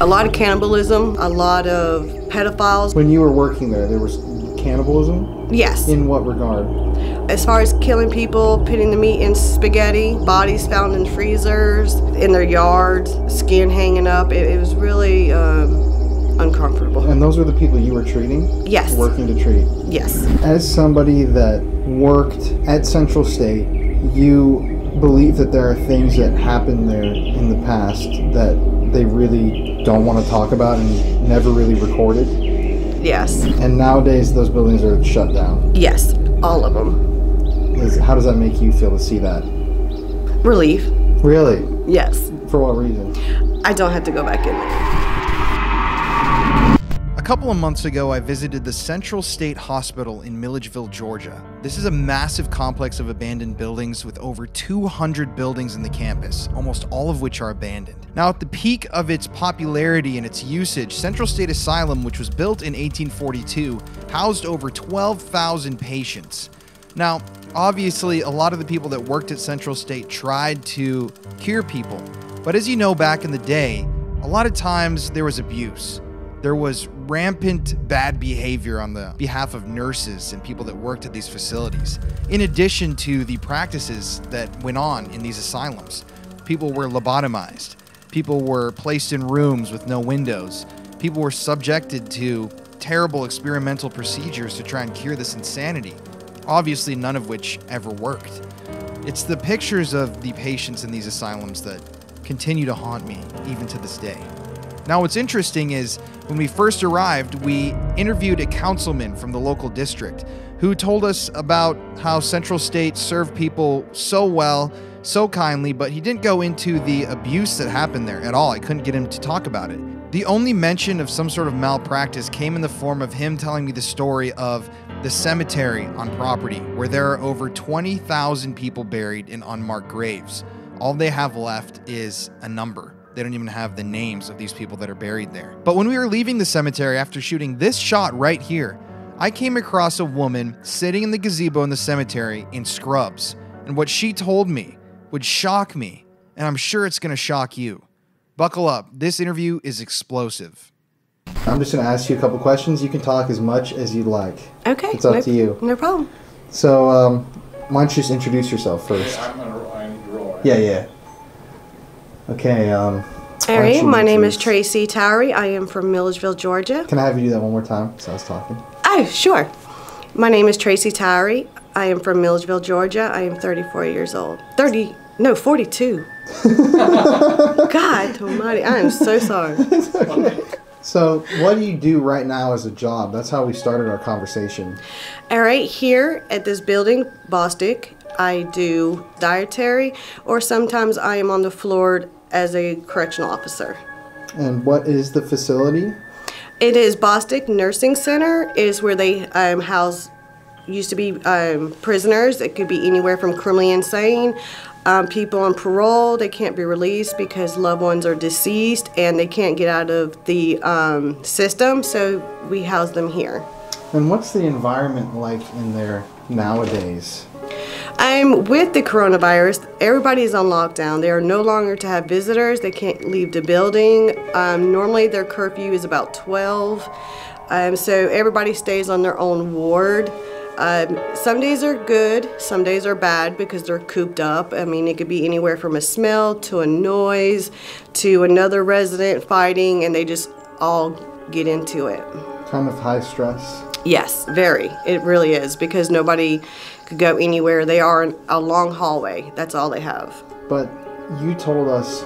A lot of cannibalism, a lot of pedophiles. When you were working there was cannibalism? Yes. In what regard? As far as killing people, putting the meat in spaghetti, bodies found in freezers, in their yards, skin hanging up. It was really uncomfortable. And those were the people you were treating? Yes. Working to treat? Yes. As somebody that worked at Central State, you believe that there are things that happened there in the past that they really don't want to talk about and never really recorded? Yes. And nowadays those buildings are shut down? Yes, all of them. How does that make you feel to see that? Relief. Really? Yes. For what reason? I don't have to go back in there. A couple of months ago, I visited the Central State Hospital in Milledgeville, Georgia. This is a massive complex of abandoned buildings with over 200 buildings in the campus, almost all of which are abandoned. Now, at the peak of its popularity and its usage, Central State Asylum, which was built in 1842, housed over 12,000 patients. Now, obviously, a lot of the people that worked at Central State tried to cure people, but as you know, back in the day, a lot of times there was abuse. There was rampant bad behavior on the behalf of nurses and people that worked at these facilities, in addition to the practices that went on in these asylums. People were lobotomized. People were placed in rooms with no windows. People were subjected to terrible experimental procedures to try and cure this insanity, obviously none of which ever worked. It's the pictures of the patients in these asylums that continue to haunt me, even to this day. Now, what's interesting is, when we first arrived, we interviewed a councilman from the local district who told us about how Central State served people so well, so kindly, but he didn't go into the abuse that happened there at all. I couldn't get him to talk about it. The only mention of some sort of malpractice came in the form of him telling me the story of the cemetery on property, where there are over 20,000 people buried in unmarked graves. All they have left is a number. They don't even have the names of these people that are buried there. But when we were leaving the cemetery after shooting this shot right here, I came across a woman sitting in the gazebo in the cemetery in scrubs. And what she told me would shock me, and I'm sure it's going to shock you. Buckle up. This interview is explosive. I'm just going to ask you a couple questions. You can talk as much as you'd like. Okay. It's up to you. No problem. So, why don't you just introduce yourself first? I'm Roy. Yeah. Okay, All right, my name is Tracy Towery. I am from Milledgeville, Georgia. Can I have you do that one more time since I was talking? Oh, sure. My name is Tracy Towery. I am from Milledgeville, Georgia. I am 34 years old. 42. God almighty, I am so sorry. So, what do you do right now as a job? That's how we started our conversation. All right, here at this building, Bostic, I do dietary, or sometimes I am on the floor as a correctional officer. And what is the facility? It is Bostic Nursing Center. It is where they house, used to be prisoners. It could be anywhere from criminally insane, people on parole. They can't be released because loved ones are deceased and they can't get out of the system, so we house them here. And what's the environment like in there nowadays? With the coronavirus, everybody is on lockdown. They are no longer to have visitors. They can't leave the building. Normally their curfew is about 12, so everybody stays on their own ward. Some days are good, some days are bad because they're cooped up. I mean, it could be anywhere from a smell to a noise to another resident fighting, and they just all get into it. Kind of high stress? Yes, very. It really is, because nobody could go anywhere. They are in a long hallway. That's all they have. But you told us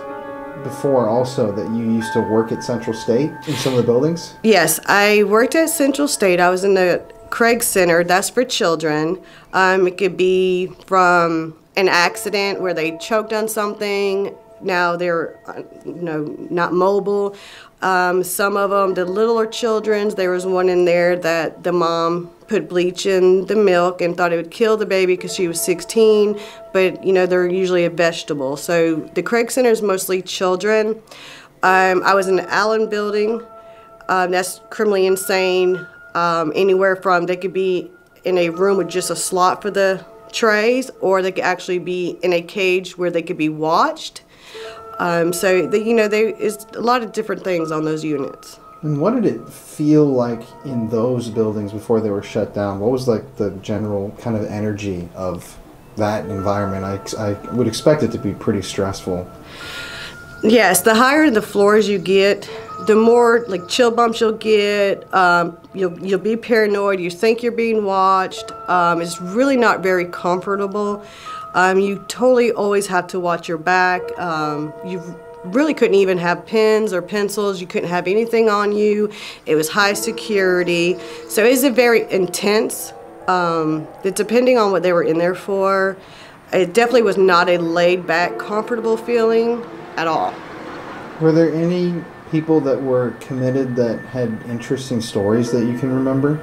before also that you used to work at Central State in some of the buildings? Yes, I worked at Central State. I was in the Craig Center. That's for children. It could be from an accident where they choked on something. Now they're not mobile. Some of them, the littler children, there was one in there that the mom put bleach in the milk and thought it would kill the baby because she was 16, but they're usually a vegetable. So the Craig Center is mostly children. I was in the Allen building. That's criminally insane. Anywhere from, they could be in a room with just a slot for the trays, or they could actually be in a cage where they could be watched. There's a lot of different things on those units. And what did it feel like in those buildings before they were shut down? What was like the general kind of energy of that environment? I would expect it to be pretty stressful. Yes, the higher the floors you get, the more like chill bumps you'll get. You'll be paranoid. You think you're being watched. It's really not very comfortable. You totally always have to watch your back. You really couldn't even have pens or pencils. You couldn't have anything on you. It was high security. So it was a very intense. Depending on what they were in there for, it definitely was not a laid-back, comfortable feeling at all. Were there any people that were committed that had interesting stories that you can remember?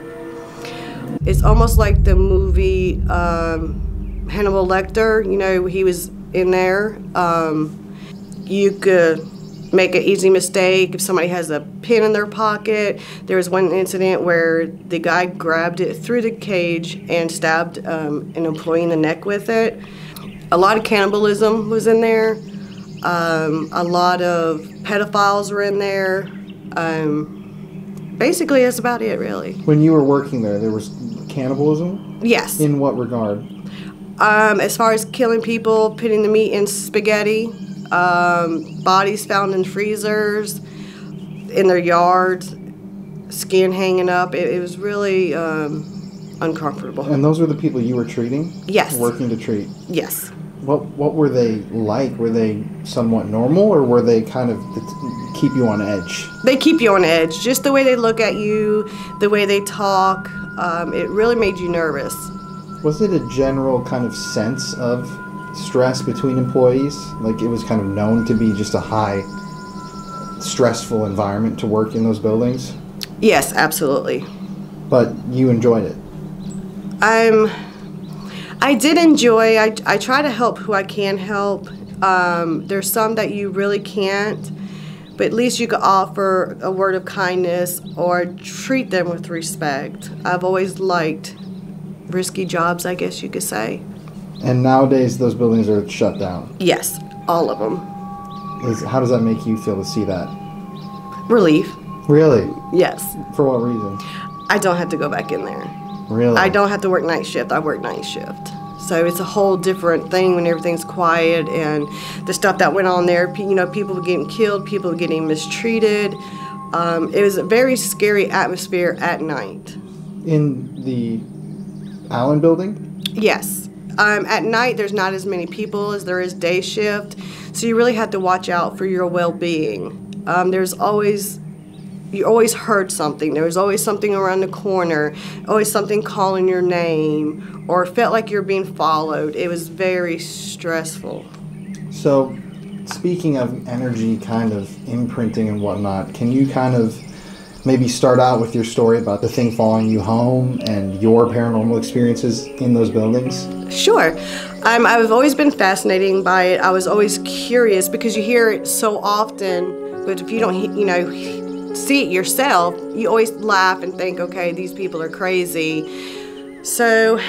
It's almost like the movie Hannibal Lecter. You know, he was in there. You could make an easy mistake if somebody has a pin in their pocket. There was one incident where the guy grabbed it through the cage and stabbed an employee in the neck with it. A lot of cannibalism was in there. A lot of pedophiles were in there. Basically, that's about it, really. When you were working there was cannibalism? Yes. In what regard? As far as killing people, putting the meat in spaghetti, bodies found in freezers, in their yards, skin hanging up. It was really uncomfortable. And those were the people you were treating? Yes. Working to treat? Yes. What were they like? Were they somewhat normal, or were they kind of keep you on edge? They keep you on edge. Just the way they look at you, the way they talk, it really made you nervous. Was it a general kind of sense of stress between employees? Like it was kind of known to be just a high, stressful environment to work in those buildings? Yes, absolutely. But you enjoyed it? I did enjoy. I try to help who I can help. There's some that you really can't, but at least you could offer a word of kindness or treat them with respect. I've always liked risky jobs, I guess you could say. And nowadays those buildings are shut down? Yes, all of them. How does that make you feel to see that? Relief. Really? Yes. For what reason? I don't have to go back in there. Really? I don't have to work night shift. I work night shift. So it's a whole different thing when everything's quiet and the stuff that went on there. You know, people were getting killed, people were getting mistreated. It was a very scary atmosphere at night. In the Allen building? Yes. At night, there's not as many people as there is day shift, so you really have to watch out for your well-being. You always heard something. There was always something around the corner, always something calling your name, or felt like you're being followed. It was very stressful. So, speaking of energy kind of imprinting and whatnot, can you kind of maybe start out with your story about the thing following you home and your paranormal experiences in those buildings? Sure. I've always been fascinated by it. I was always curious because you hear it so often, but if you don't, see it yourself, you always laugh and think, okay, these people are crazy. So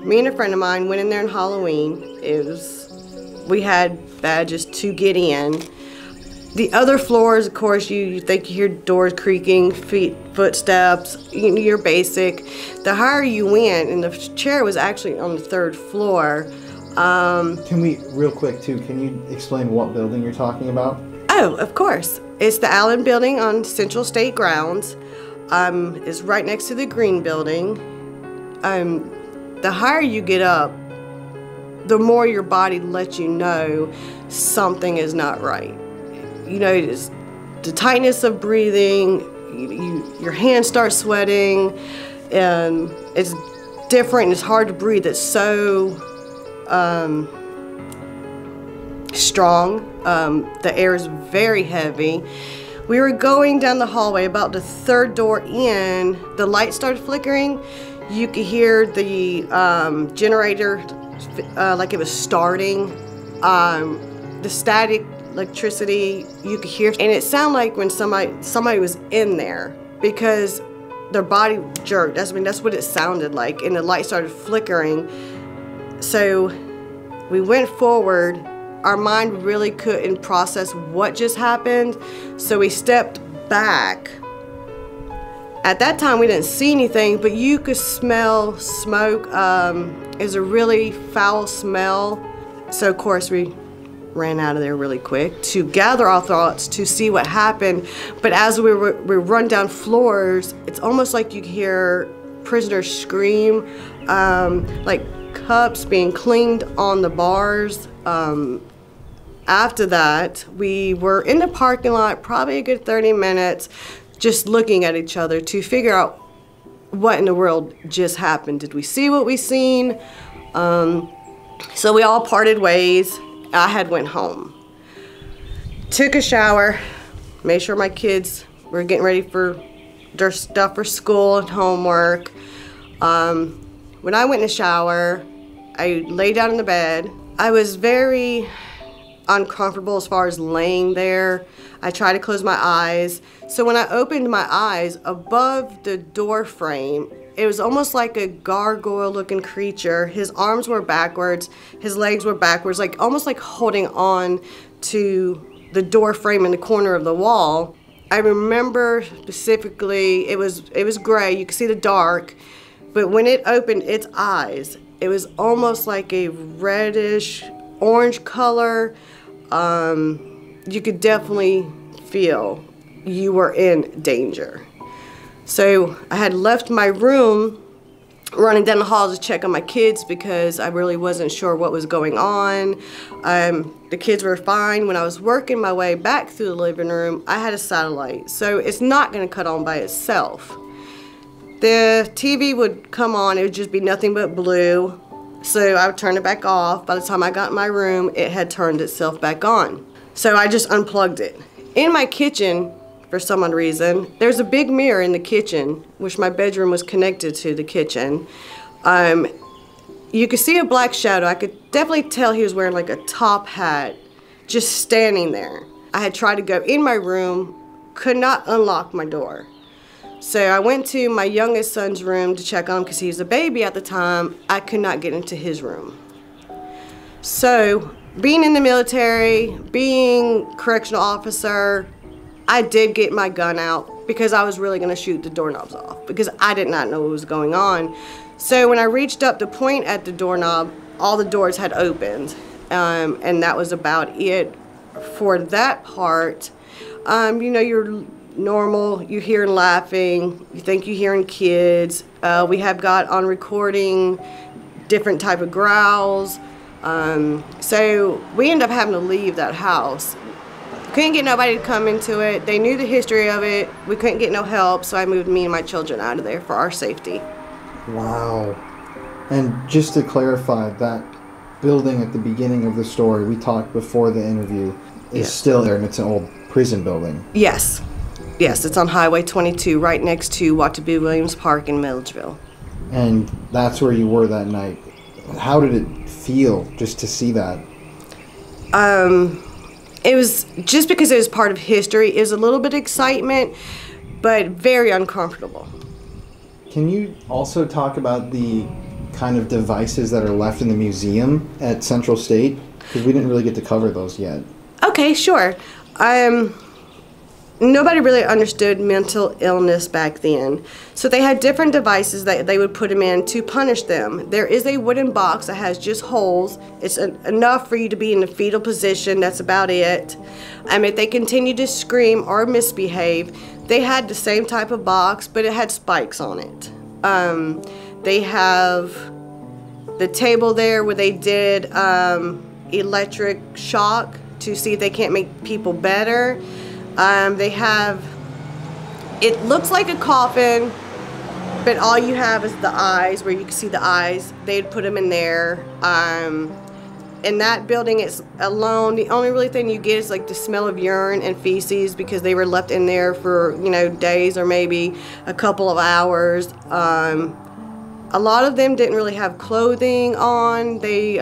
me and a friend of mine went in there on Halloween. We had badges to get in. The other floors, of course, you think you hear doors creaking, footsteps, you're basic. The higher you went, and the chair was actually on the 3rd floor. Can we, real quick too, can you explain what building you're talking about? Oh, of course. It's the Allen building on Central State grounds. It's right next to the Green building. The higher you get up, the more your body lets you know something is not right. You know, it's the tightness of breathing, your hands start sweating, and it's different and it's hard to breathe. It's so strong. The air is very heavy. We were going down the hallway, about the 3rd door in, the light started flickering. You could hear the generator like it was starting. The static electricity you could hear, and it sounded like when somebody was in there because their body jerked. That's what it sounded like, and the light started flickering. So we went forward, our mind really couldn't process what just happened, so we stepped back. At that time, we didn't see anything, but you could smell smoke. It was a really foul smell. So, of course, we ran out of there really quick to gather our thoughts to see what happened. But as we run down floors, it's almost like you hear prisoners scream, like cups being cleaned on the bars. After that, we were in the parking lot probably a good 30 minutes just looking at each other to figure out what in the world just happened. Did we see what we seen? So we all parted ways. I had went home. Took a shower, made sure my kids were getting ready for their stuff for school and homework. When I went in the shower, I lay down in the bed. I was very uncomfortable as far as laying there. I tried to close my eyes. So when I opened my eyes, above the door frame, it was almost like a gargoyle-looking creature. His arms were backwards, his legs were backwards, like almost like holding on to the door frame in the corner of the wall. I remember specifically, it was gray, you could see the dark, but when it opened its eyes, it was almost like a reddish orange color. You could definitely feel you were in danger. So I had left my room, running down the hall to check on my kids because I really wasn't sure what was going on. The kids were fine. When I was working my way back through the living room, I had a satellite, so it's not going to cut on by itself. The TV would come on, it would just be nothing but blue, so I would turn it back off. By the time I got in my room, it had turned itself back on. So I just unplugged it. In my kitchen, for some odd reason, there's a big mirror in the kitchen, which my bedroom was connected to the kitchen. You could see a black shadow. I could definitely tell he was wearing like a top hat, just standing there. I had tried to go in my room, could not unlock my door. So I went to my youngest son's room to check on him because he was a baby at the time. I could not get into his room. So being in the military, being correctional officer, I did get my gun out because I was really going to shoot the doorknobs off because I did not know what was going on. So when I reached up to point at the doorknob, all the doors had opened, and that was about it for that part. You know, you're normal, you're hearing laughing, you think you're hearing kids. We have got on recording different type of growls. So we ended up having to leave that house. Couldn't get nobody to come into it. They knew the history of it. We couldn't get no help, so I moved me and my children out of there for our safety. Wow. And just to clarify, that building at the beginning of the story, we talked before the interview, is still there, and it's an old prison building. Yes. Yes, it's on Highway 22, right next to Wattaboo Williams Park in Milledgeville. And that's where you were that night. How did it feel just to see that? It was, just because it was part of history, it was a little bit of excitement, but very uncomfortable. Can you also talk about the kind of devices that are left in the museum at Central State? Because we didn't really get to cover those yet. Okay, sure. Nobody really understood mental illness back then. So they had different devices that they would put them in to punish them. There is a wooden box that has just holes. It's enough for you to be in the fetal position. That's about it. If they continue to scream or misbehave, they had the same type of box, but it had spikes on it. They have the table there where they did electric shock to see if they can't make people better. They have, it looks like a coffin, but all you have is the eyes, where you can see the eyes. They'd put them in there. In that building, it's alone. The only really thing you get is like the smell of urine and feces because they were left in there for, you know, days or maybe a couple of hours. A lot of them didn't really have clothing on. They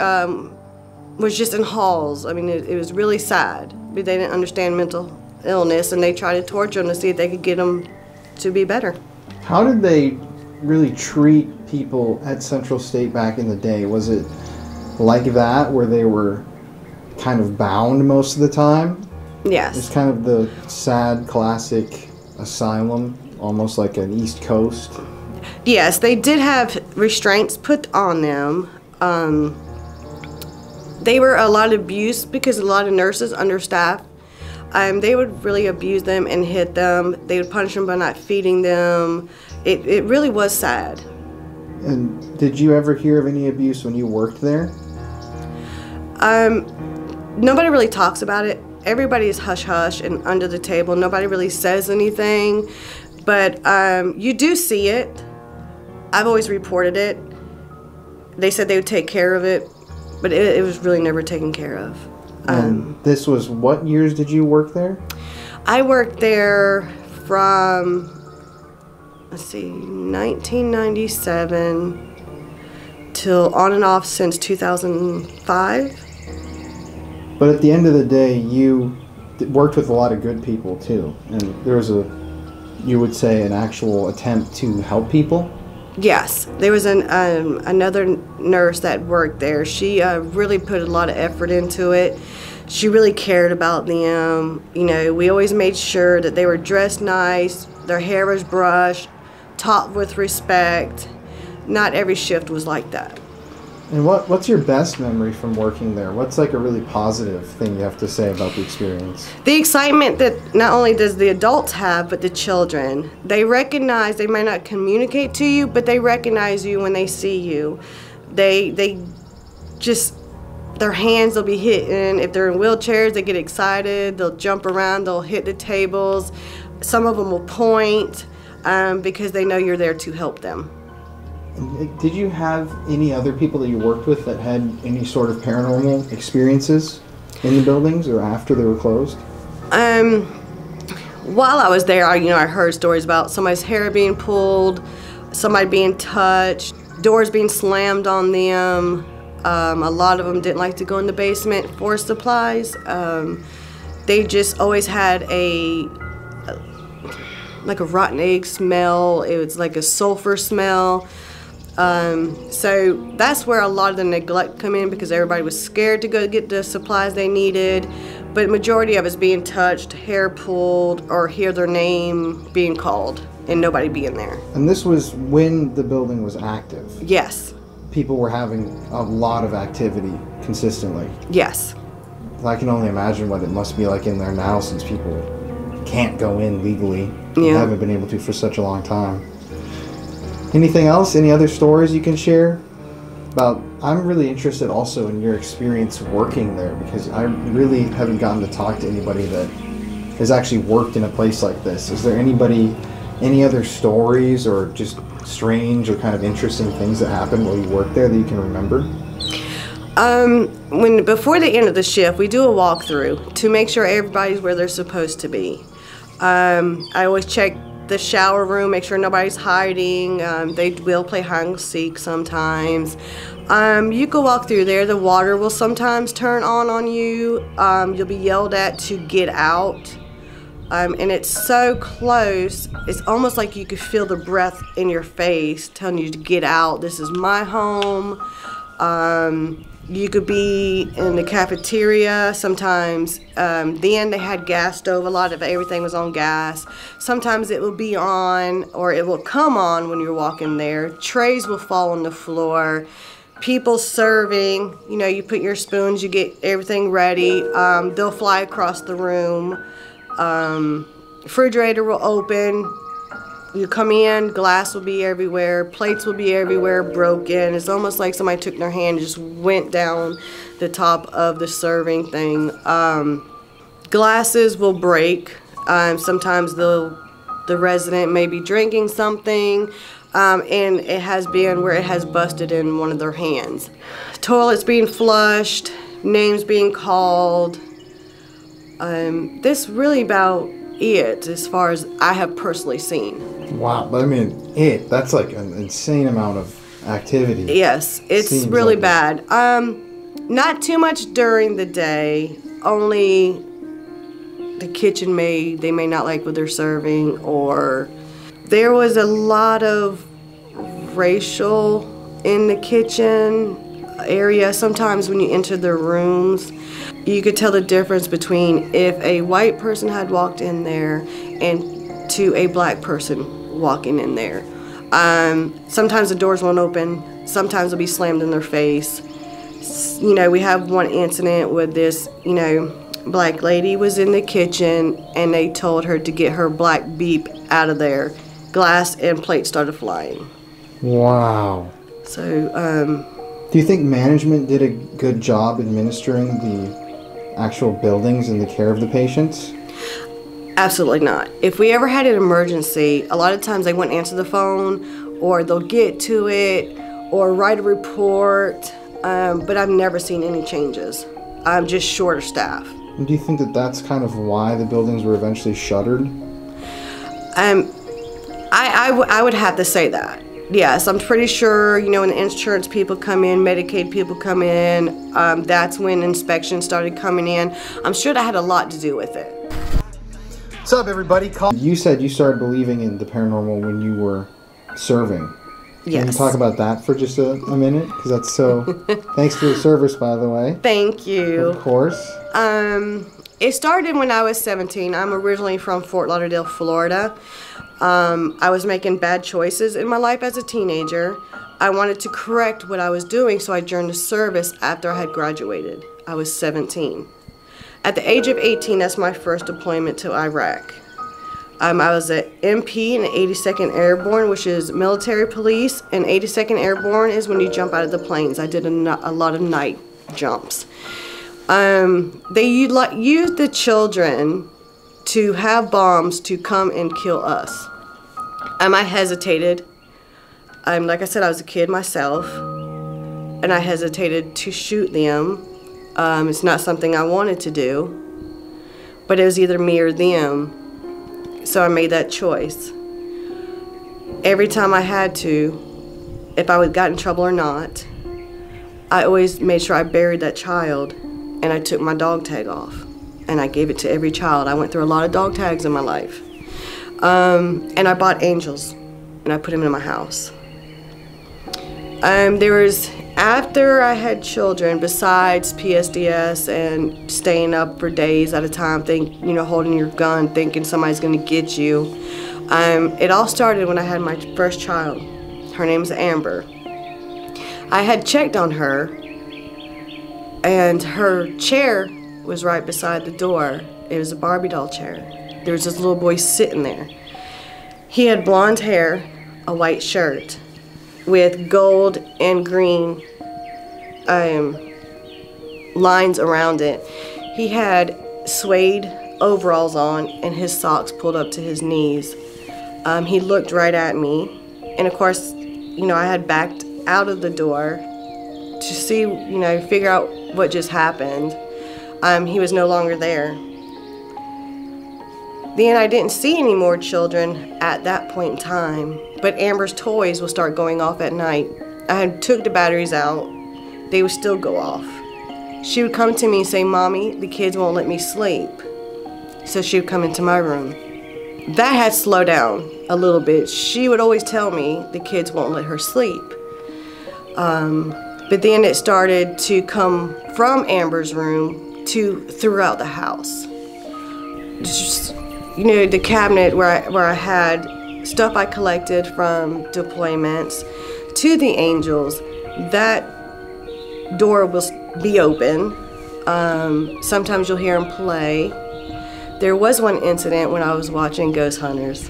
was just in halls. I mean, it was really sad, but they didn't understand mental illness, and they tried to torture them to see if they could get them to be better. How did they really treat people at Central State back in the day? Was it like that, where they were kind of bound most of the time. Yes. It's kind of the sad, classic asylum, almost like an East Coast. Yes, they did have restraints put on them. They were a lot of abuse because a lot of nurses understaffed. They would really abuse them and hit them. They would punish them by not feeding them. It really was sad. And did you ever hear of any abuse when you worked there? Nobody really talks about it. Everybody is hush-hush and under the table. Nobody really says anything. But you do see it. I've always reported it. They said they would take care of it, but it was really never taken care of. And this was, what years did you work there? I worked there from, let's see, 1997 till on and off since 2005. But at the end of the day, you worked with a lot of good people too, and there was you would say, an actual attempt to help people? Yes, there was another nurse that worked there. She really put a lot of effort into it. She really cared about them. You know, we always made sure that they were dressed nice, their hair was brushed, taught with respect. Not every shift was like that. And what's your best memory from working there? What's like a really positive thing you have to say about the experience? The excitement that not only does the adults have, but the children. They recognize, they may not communicate to you, but they recognize you when they see you. They just, their hands will be hitting. If they're in wheelchairs, they get excited. They'll jump around, they'll hit the tables. Some of them will point because they know you're there to help them. Did you have any other people that you worked with that had any sort of paranormal experiences in the buildings or after they were closed? While I was there, I heard stories about somebody's hair being pulled, somebody being touched, doors being slammed on them. A lot of them didn't like to go in the basement for supplies. They just always had like a rotten egg smell. It was like a sulfur smell. So that's where a lot of the neglect come in, because everybody was scared to go get the supplies they needed. But majority of us being touched, hair pulled, or hear their name being called and nobody being there. And this was when the building was active? Yes. People were having a lot of activity consistently? Yes. I can only imagine what it must be like in there now, since people can't go in legally. Yeah. Haven't been able to for such a long time. Anything else? Any other stories you can share about? I'm really interested also in your experience working there, because I really haven't gotten to talk to anybody that has actually worked in a place like this. Is there any other stories or just strange or kind of interesting things that happened while you worked there that you can remember? Before the end of the shift, we do a walkthrough to make sure everybody's where they're supposed to be. I always check the shower room, make sure nobody's hiding. They will play hide and seek sometimes. You can walk through there. The water will sometimes turn on you. You'll be yelled at to get out. And it's so close, it's almost like you could feel the breath in your face telling you to get out. This is my home. You could be in the cafeteria sometimes. Then they had gas stove. A lot of everything was on gas. Sometimes it will be on, or it will come on when you're walking there. Trays will fall on the floor. People serving, you put your spoons, you get everything ready. They'll fly across the room. Refrigerator will open. You come in, glass will be everywhere, plates will be everywhere, broken. It's almost like somebody took their hand and just went down the top of the serving thing. Glasses will break. Sometimes the resident may be drinking something, and it has been where it has busted in one of their hands. Toilets being flushed, names being called. This really about it as far as I have personally seen. Wow, but I mean, that's like an insane amount of activity. Yes, it's Seems really like bad. Not too much during the day, only the kitchen they may not like what they're serving, or there was a lot of racial in the kitchen area. Sometimes when you enter the rooms, you could tell the difference between if a white person had walked in there and to a black person walking in there. Sometimes the doors won't open, sometimes they'll be slammed in their face. You know, we have one incident with this, you know, black lady was in the kitchen and they told her to get her black beep out of there. Glass and plates started flying. Wow. So, do you think management did a good job administering the actual buildings and the care of the patients? Absolutely not. If we ever had an emergency, a lot of times they wouldn't answer the phone, or they'll get to it, or write a report, but I've never seen any changes. I'm just short of staff. And do you think that that's kind of why the buildings were eventually shuttered? I would have to say that. Yes, I'm pretty sure, you know, when the insurance people come in, Medicaid people come in, that's when inspections started coming in. I'm sure that had a lot to do with it. What's up, everybody? You said you started believing in the paranormal when you were serving. Yes. Can you talk about that for just a minute? Because that's so... Thanks for the service, by the way. Thank you. Of course. It started when I was 17. I'm originally from Fort Lauderdale, Florida. I was making bad choices in my life as a teenager. I wanted to correct what I was doing, so I joined the service after I had graduated. I was 17. At the age of 18, that's my first deployment to Iraq. I was an MP in the 82nd Airborne, which is military police, and 82nd Airborne is when you jump out of the planes. I did a lot of night jumps. They used the children to have bombs to come and kill us. I hesitated. Like I said, I was a kid myself, and I hesitated to shoot them. It's not something I wanted to do, but it was either me or them. So I made that choice. Every time I had to, if I got in trouble or not, I always made sure I buried that child, and I took my dog tag off, and I gave it to every child. I went through a lot of dog tags in my life. And I bought angels, and I put them in my house. After I had children, besides PSDS and staying up for days at a time, holding your gun, thinking somebody's gonna get you, it all started when I had my first child. Her name's Amber. I had checked on her, and her chair was right beside the door. It was a Barbie doll chair. There was this little boy sitting there. He had blonde hair, a white shirt, with gold and green lines around it. He had suede overalls on and his socks pulled up to his knees. He looked right at me, and of course, I had backed out of the door to see, figure out what just happened. He was no longer there. Then I didn't see any more children at that point in time, but Amber's toys will start going off at night. I had took the batteries out. They would still go off. She would come to me and say, "Mommy, the kids won't let me sleep." So she would come into my room. That had slowed down a little bit. She would always tell me the kids won't let her sleep. But then it started to come from Amber's room to throughout the house. Just, the cabinet where I had stuff I collected from deployments to the angels, that door will be open. Sometimes you'll hear them play. There was one incident when I was watching Ghost Hunters.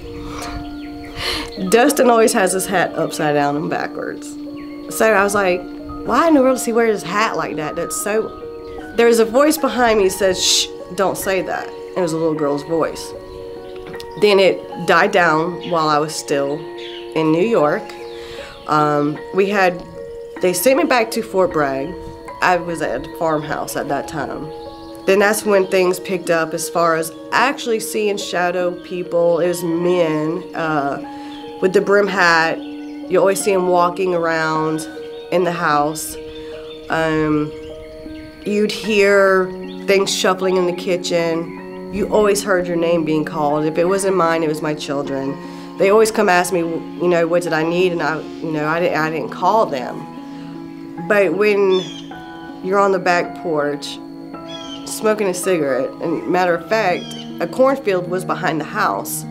Dustin always has his hat upside down and backwards. So I was like, why in the world does he wear his hat like that? There's a voice behind me that says, "Shh, don't say that." It was a little girl's voice. Then it died down while I was still in New York. They sent me back to Fort Bragg. I was at a farmhouse at that time. Then that's when things picked up as far as actually seeing shadow people. It was men with the brim hat. You always see them walking around in the house. You'd hear things shuffling in the kitchen. You always heard your name being called. If it wasn't mine, it was my children. They always come ask me, what did I need, and I didn't call them. But when you're on the back porch, smoking a cigarette. And matter of fact, a cornfield was behind the house.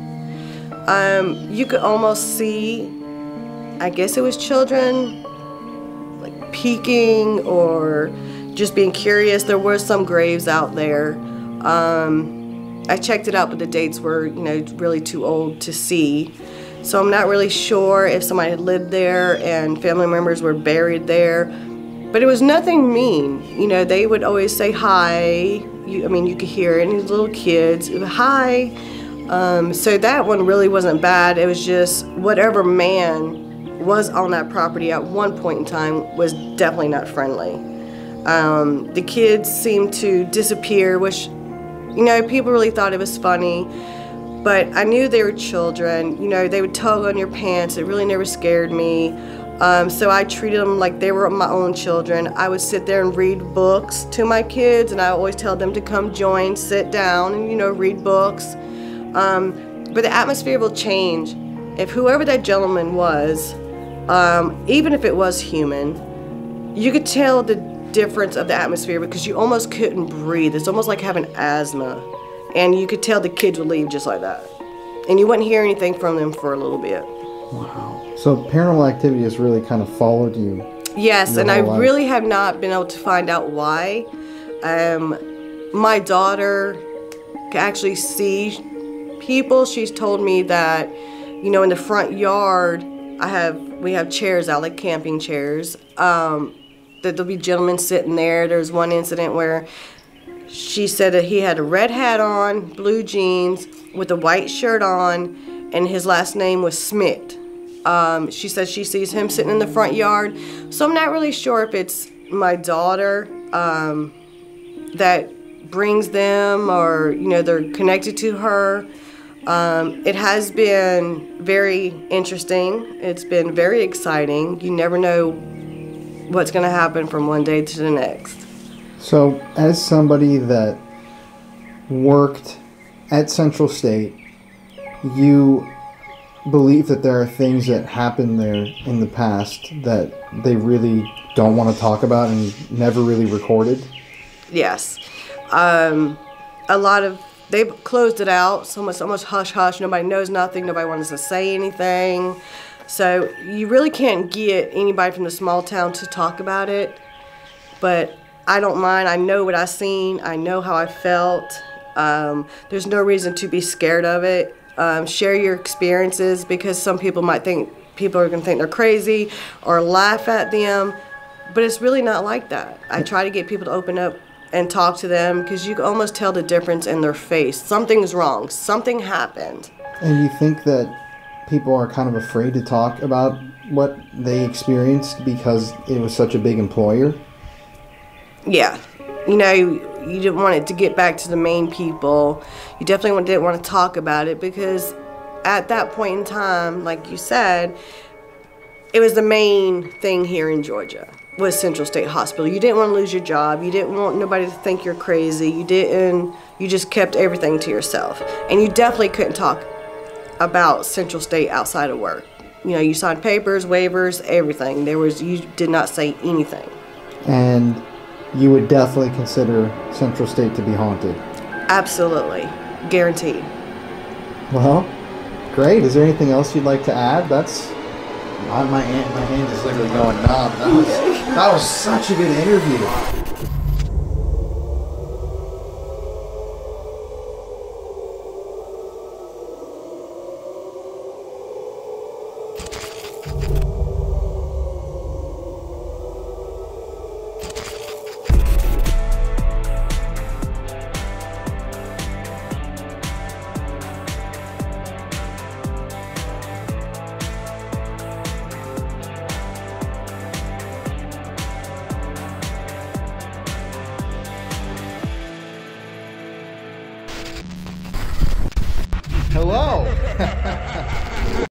You could almost see, I guess it was children, like peeking or just being curious. There were some graves out there. I checked it out, but the dates were, really too old to see. So I'm not really sure if somebody had lived there and family members were buried there. But it was nothing mean. They would always say hi. You could hear it, and these little kids, hi. So that one really wasn't bad. It was just whatever man was on that property at one point in time was definitely not friendly. The kids seemed to disappear, which, people really thought it was funny. But I knew they were children. They would tug on your pants. It really never scared me. So I treated them like they were my own children. I would sit there and read books to my kids, and I always tell them to come join, sit down, and read books. But the atmosphere will change if whoever that gentleman was, even if it was human, you could tell the difference of the atmosphere because you almost couldn't breathe. It's almost like having asthma. And you could tell the kids would leave just like that. And you wouldn't hear anything from them for a little bit. Wow. So paranormal activity has really kind of followed you. Yes, and I really have not been able to find out why. My daughter can actually see people. She's told me that, in the front yard, we have chairs out, like camping chairs. That there'll be gentlemen sitting there. There's one incident where she said that he had a red hat on, blue jeans, with a white shirt on, and his last name was Smith. She says she sees him sitting in the front yard. So I'm not really sure if it's my daughter that brings them or, they're connected to her. It has been very interesting. It's been very exciting. You never know what's going to happen from one day to the next. So, as somebody that worked at Central State, you believe that there are things that happened there in the past that they really don't want to talk about and never really recorded? Yes. They've closed it out, so much hush-hush. Nobody knows nothing. Nobody wants to say anything. So you really can't get anybody from the small town to talk about it. But I don't mind. I know what I've seen. I know how I felt. There's no reason to be scared of it. Share your experiences because some people might think people are going to think they're crazy or laugh at them. But it's really not like that. I try to get people to open up and talk to them because you can almost tell the difference in their face. Something's wrong. Something happened. And you think that people are kind of afraid to talk about what they experienced because it was such a big employer? Yeah. You didn't want it to get back to the main people. You definitely didn't want to talk about it because at that point in time, like you said, it was the main thing here in Georgia was Central State Hospital. You didn't want to lose your job. You didn't want nobody to think you're crazy. You just kept everything to yourself. And you definitely couldn't talk about Central State outside of work. You signed papers, waivers, everything. You did not say anything. And you would definitely consider Central State to be haunted? Absolutely. Guaranteed. Well, great. Is there anything else you'd like to add? My hand is literally going numb. That was such a good interview. Hello.